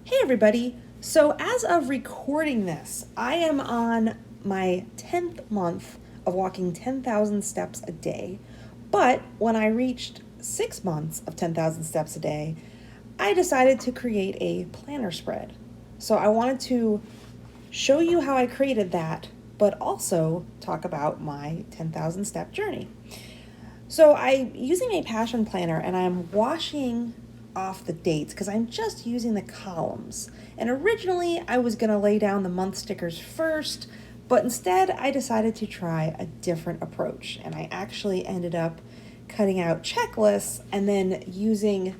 Hey everybody! So as of recording this, I am on my 10th month of walking 10,000 steps a day. But when I reached 6 months of 10,000 steps a day, I decided to create a planner spread. So I wanted to show you how I created that, but also talk about my 10,000 step journey. So I'm using a passion planner and I'm washing off the dates because I'm just using the columns. And originally I was going to lay down the month stickers first, but instead I decided to try a different approach. And I actually ended up cutting out checklists and then using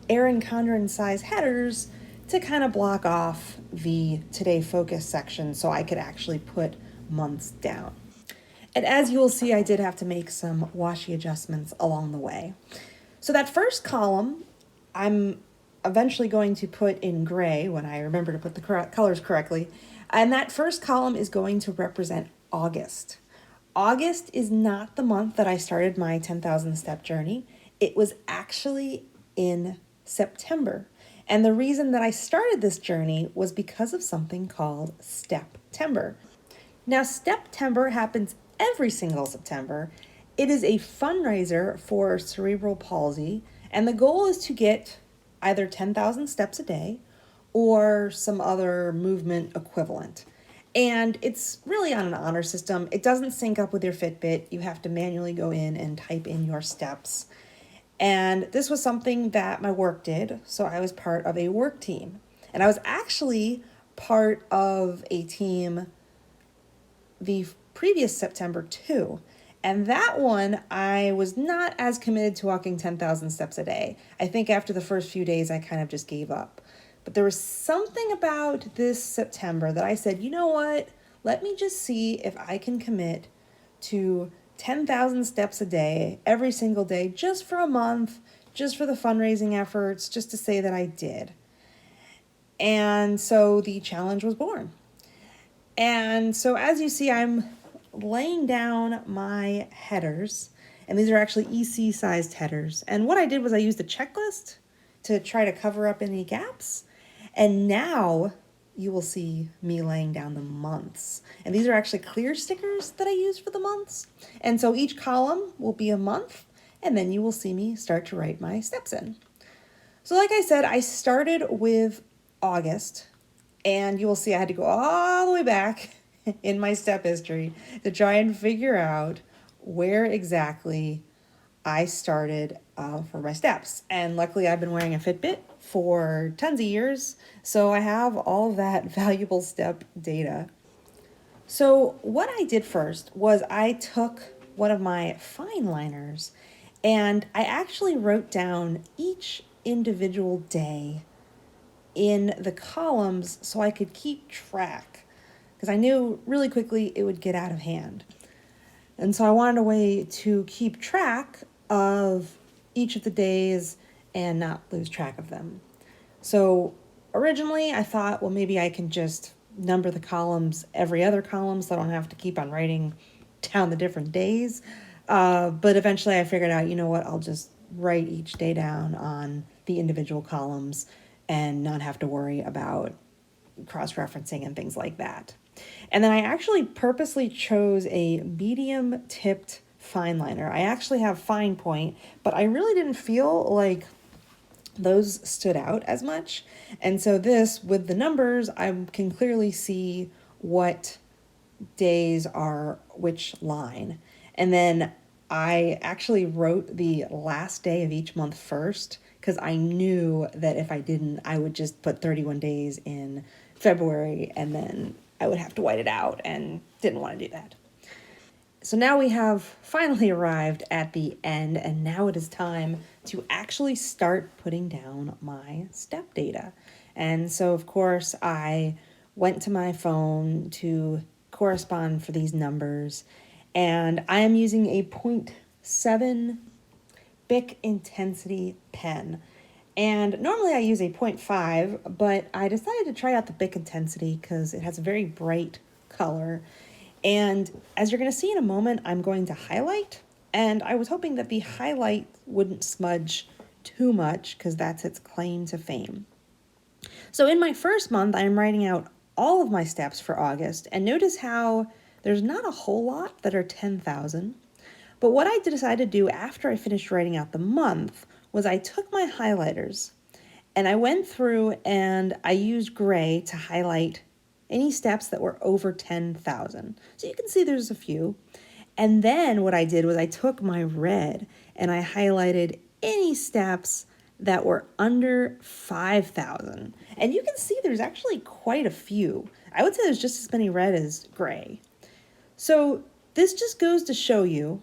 Erin Condren size headers to kind of block off the today focus section so I could actually put months down. And as you will see, I did have to make some washi adjustments along the way. So that first column, I'm eventually going to put in gray when I remember to put the colors correctly. And that first column is going to represent August. August is not the month that I started my 10,000 step journey. It was actually in September. And the reason that I started this journey was because of something called Steptember. Now, Steptember happens every single September. It is a fundraiser for cerebral palsy, and the goal is to get either 10,000 steps a day or some other movement equivalent. And it's really on an honor system. It doesn't sync up with your Fitbit. You have to manually go in and type in your steps. And this was something that my work did, so I was part of a work team. And I was actually part of a team the previous September too. And that one, I was not as committed to walking 10,000 steps a day. I think after the first few days, I kind of just gave up. But there was something about this September that I said, you know what? Let me just see if I can commit to 10,000 steps a day, every single day, just for a month, just for the fundraising efforts, just to say that I did. And so the challenge was born. And so as you see, I'm laying down my headers, and these are actually EC sized headers. And what I did was I used a checklist to try to cover up any gaps. And now you will see me laying down the months. And these are actually clear stickers that I use for the months. And so each column will be a month, and then you will see me start to write my steps in. So like I said, I started with August. And you will see I had to go all the way back in my step history to try and figure out where exactly I started for my steps. And luckily I've been wearing a Fitbit for tons of years, so I have all that valuable step data. So what I did first was I took one of my fine liners and I actually wrote down each individual day in the columns so I could keep track, because I knew really quickly it would get out of hand. And so I wanted a way to keep track of each of the days and not lose track of them. So originally I thought, well, maybe I can just number the columns every other column so I don't have to keep on writing down the different days. But eventually I figured out, you know what, I'll just write each day down on the individual columns and not have to worry about cross-referencing and things like that. And then I actually purposely chose a medium tipped fine liner. I actually have fine point, but I really didn't feel like those stood out as much. And so this, with the numbers, I can clearly see what days are which line. And then I actually wrote the last day of each month first, because I knew that if I didn't, I would just put 31 days in February and then I would have to white it out, and didn't want to do that. So now we have finally arrived at the end, and now it is time to actually start putting down my step data. And so of course I went to my phone to correspond for these numbers, and I am using a 0.7 Bic intensity pen. And normally I use a 0.5, but I decided to try out the Bic intensity because it has a very bright color. And as you're going to see in a moment, I'm going to highlight. And I was hoping that the highlight wouldn't smudge too much because that's its claim to fame. So in my first month, I'm writing out all of my steps for August, and notice how there's not a whole lot that are 10,000. But what I decided to do after I finished writing out the month was I took my highlighters and I went through and I used gray to highlight any steps that were over 10,000. So you can see there's a few. And then what I did was I took my red and I highlighted any steps that were under 5,000. And you can see there's actually quite a few. I would say there's just as many red as gray. So this just goes to show you,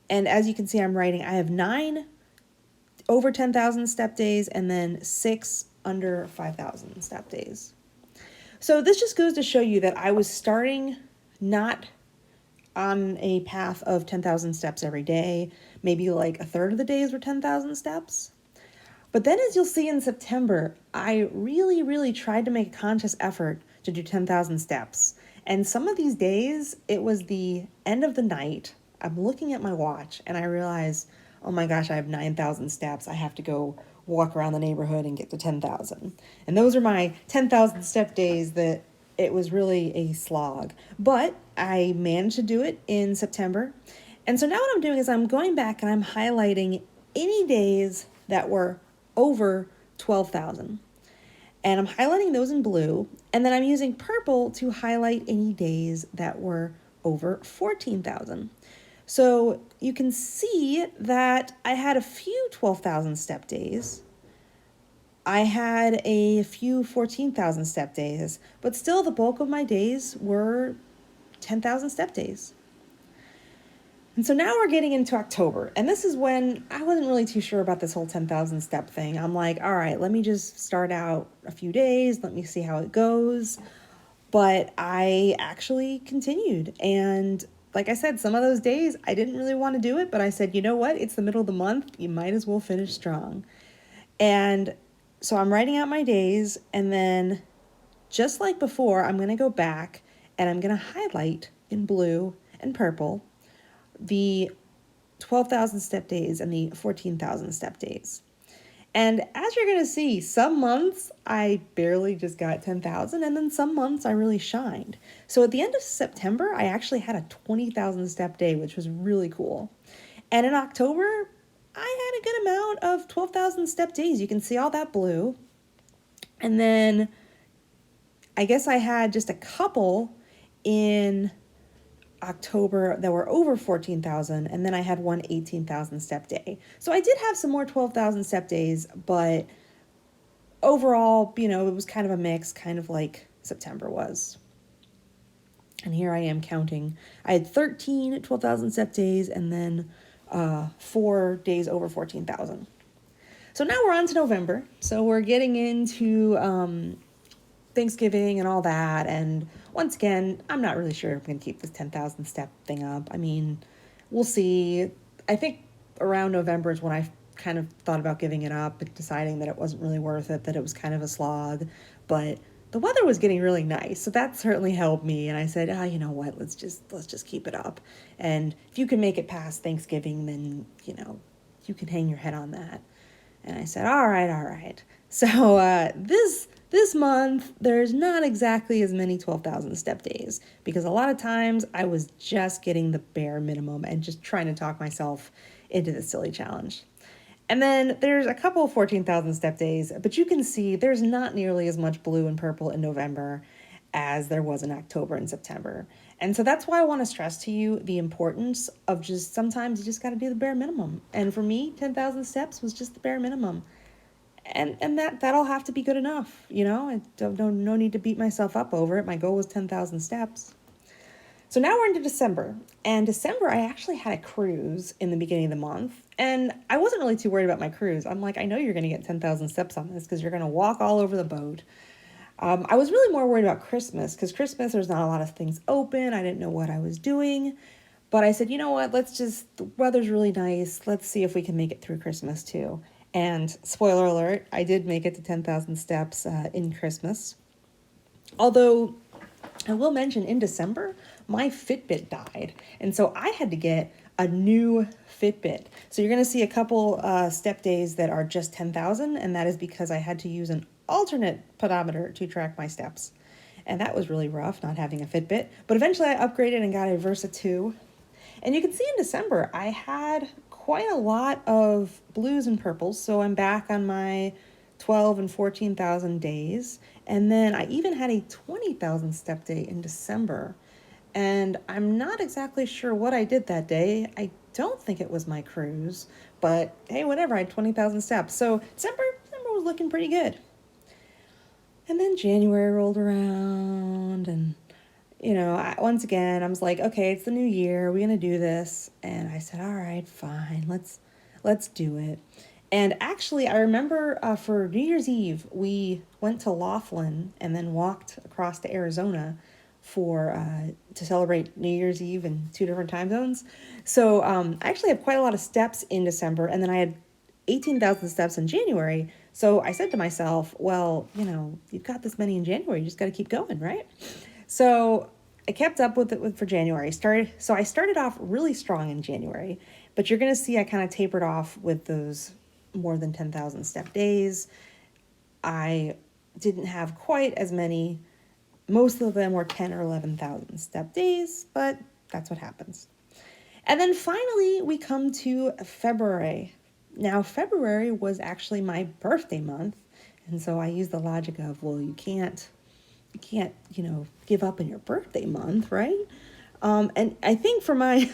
and as you can see I'm writing, I have 9 over 10,000 step days and then 6 under 5,000 step days. So this just goes to show you that I was starting not on a path of 10,000 steps every day. Maybe like a third of the days were 10,000 steps. But then as you'll see in September, I really tried to make a conscious effort to do 10,000 steps. And some of these days, it was the end of the night. I'm looking at my watch and I realize, oh my gosh, I have 9,000 steps. I have to go walk around the neighborhood and get to 10,000. And those are my 10,000 step days that it was really a slog. But I managed to do it in September. And so now what I'm doing is I'm going back and I'm highlighting any days that were over 12,000. And I'm highlighting those in blue. And then I'm using purple to highlight any days that were over 14,000. So you can see that I had a few 12,000 step days. I had a few 14,000 step days, but still the bulk of my days were 10,000 step days. And so now we're getting into October, and this is when I wasn't really too sure about this whole 10,000 step thing. I'm like, all right, let me just start out a few days, let me see how it goes. But I actually continued, and like I said, some of those days I didn't really want to do it, but I said, you know what, it's the middle of the month, you might as well finish strong. And so I'm writing out my days, and then just like before, I'm going to go back and I'm going to highlight in blue and purple the 12,000 step days and the 14,000 step days. And as you're going to see, some months I barely just got 10,000, and then some months I really shined. So at the end of September, I actually had a 20,000 step day, which was really cool. And in October, I had a good amount of 12,000 step days. You can see all that blue. And then I guess I had just a couple in October that were over 14,000, and then I had one 18,000 step day. So I did have some more 12,000 step days, but overall, you know, it was kind of a mix, kind of like September was. And here I am counting. I had 13 12,000 step days and then 4 days over 14,000. So now we're on to November. So we're getting into Thanksgiving and all that. And once again, I'm not really sure if I'm going to keep this 10,000 step thing up. I mean, we'll see. I think around November is when I kind of thought about giving it up and deciding that it wasn't really worth it, that it was kind of a slog. But the weather was getting really nice, so that certainly helped me. And I said, you know what, let's just keep it up. And if you can make it past Thanksgiving, then, you know, you can hang your head on that. And I said, all right. So this month, there's not exactly as many 12,000 step days, because a lot of times I was just getting the bare minimum and just trying to talk myself into this silly challenge. And then there's a couple of 14,000 step days, but you can see there's not nearly as much blue and purple in November as there was in October and September. And so that's why I want to stress to you the importance of just sometimes you just got to do the bare minimum. And for me, 10,000 steps was just the bare minimum. And that'll have to be good enough, you know? I no need to beat myself up over it. My goal was 10,000 steps. So now we're into December, and December I actually had a cruise in the beginning of the month, and I wasn't really too worried about my cruise. I'm like, I know you're going to get 10,000 steps on this because you're going to walk all over the boat. I was really more worried about Christmas, because Christmas there's not a lot of things open. I didn't know what I was doing, but I said, you know what, the weather's really nice. Let's see if we can make it through Christmas too. And spoiler alert, I did make it to 10,000 steps in Christmas. Although I will mention in December, my Fitbit died. And so I had to get a new Fitbit. So you're going to see a couple step days that are just 10,000. And that is because I had to use an alternate pedometer to track my steps. And that was really rough, not having a Fitbit. But eventually I upgraded and got a Versa 2. And you can see in December, I had quite a lot of blues and purples. So I'm back on my 12 and 14,000 days. And then I even had a 20,000 step day in December. And I'm not exactly sure what I did that day. I don't think it was my cruise, but hey, whatever, I had 20,000 steps. So December was looking pretty good. And then January rolled around, and once again, I was like, okay, it's the new year. We're going to do this. And I said, all right, fine. Let's do it. And actually, I remember for New Year's Eve, we went to Laughlin and then walked across to Arizona to celebrate New Year's Eve in 2 different time zones. So I actually have quite a lot of steps in December, and then I had 18,000 steps in January. So I said to myself, well, you've got this many in January, you just got to keep going, right? So I kept up with it for January. I started off really strong in January, but you're going to see I kind of tapered off with those more than 10,000 step days. I didn't have quite as many. Most of them were 10 or 11,000 step days, but that's what happens. And then finally, we come to February. Now, February was actually my birthday month, and so I used the logic of, well, you can't, give up in your birthday month, right? And I think for my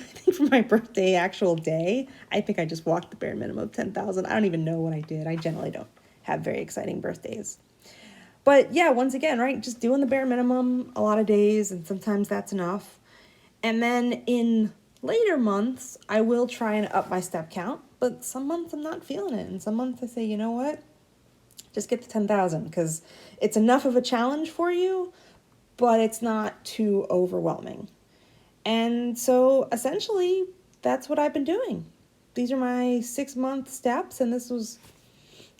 birthday actual day, I think I just walked the bare minimum of 10,000. I don't even know what I did. I generally don't have very exciting birthdays. But yeah, once again, right, just doing the bare minimum a lot of days, and sometimes that's enough. And then in later months, I will try and up my step count, but some months I'm not feeling it. And some months I say, you know what, just get to 10,000 because it's enough of a challenge for you, but it's not too overwhelming. And so essentially, that's what I've been doing. These are my 6-month steps, and this was,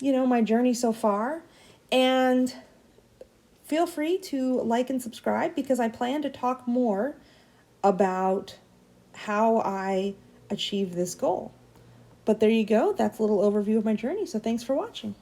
my journey so far. And feel free to like and subscribe because I plan to talk more about how I achieve this goal. But there you go. That's a little overview of my journey. So thanks for watching.